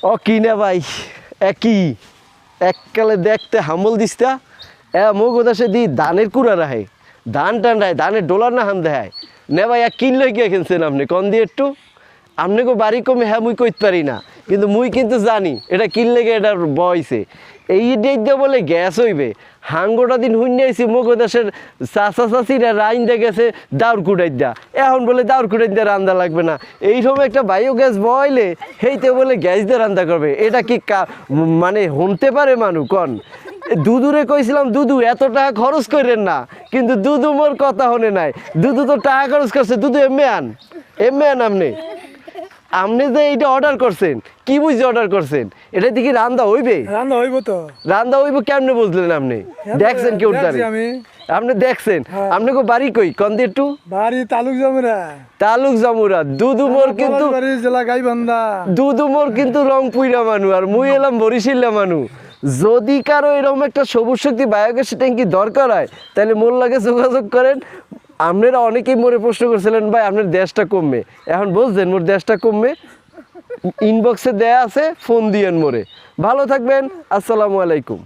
ও কিনে ভাই একই এককালে দেখতে হামল দিস্তা মগদাসে দি ধানের কুড়া রাহে ধান টান রায় ধানের ডোলার না হান দেখায় নে ভাই এক কিনলে গিয়ে কিনছেন আপনি কন দিয়ে একটু আপনি কো বাড়ি কমে হ্যাঁ মুই কইতে পারি না কিন্তু মুই কিন্তু জানি এটা কিনলে গিয়ে এটার বয়সে এই ডেট দিয়ে বলে গ্যাস হইবে হাঙ্গোটা দিন হুইনাইছি মগদাসের চাচা চাচিরা রাইন দিয়ে গেছে দাউর কুড়াই দিয়া এখন বলে দাউর কুড়াই দিয়ে রান্দা লাগবে না এইরকম একটা বায়ো গ্যাস বয়লে সেইতে বলে গ্যাস দিয়ে রান্দা করবে এটা কি মানে শুনতে পারে মানুষ কন দুদুরে কইছিলাম দুদু এত টাকা খরচ করেন না কিন্তু দুদু মোর কথা হনে নাই দুদু তো টাকা খরচ করছে দুদু এমনি আন আপনি আপনি যে এইটা অর্ডার করছেন কি বুঝে অর্ডার করছেন এটা দেখি রান্দা হইবে রান্দা হইব কেমনে বুঝলেন আপনি দেখছেন কেউ আপনি দেখছেন আপনি কো বাড়ি কই কন দিয়ে একটু বাড়ি তালুক জামুরা দুদু মোর কিন্তু জেলা গাইবান্ধা দুদু মোর কিন্তু রংপুরা মানু আর মুই এলাম বরিশাল্লা মানু যদি কারো এরকম একটা সবুজ শক্তি বায়োগ্যাস ট্যাঙ্কি দরকার হয় তাহলে মোর লাগে যোগাযোগ করেন আপনারা অনেকেই মোরে প্রশ্ন করছিলেন ভাই আপনার দেশটা কমবে এখন বুঝছেন মোর দেশটা কমবে ইনবক্সে দেয়া আছে ফোন দিয়েন মোরে ভালো থাকবেন আসসালামু আলাইকুম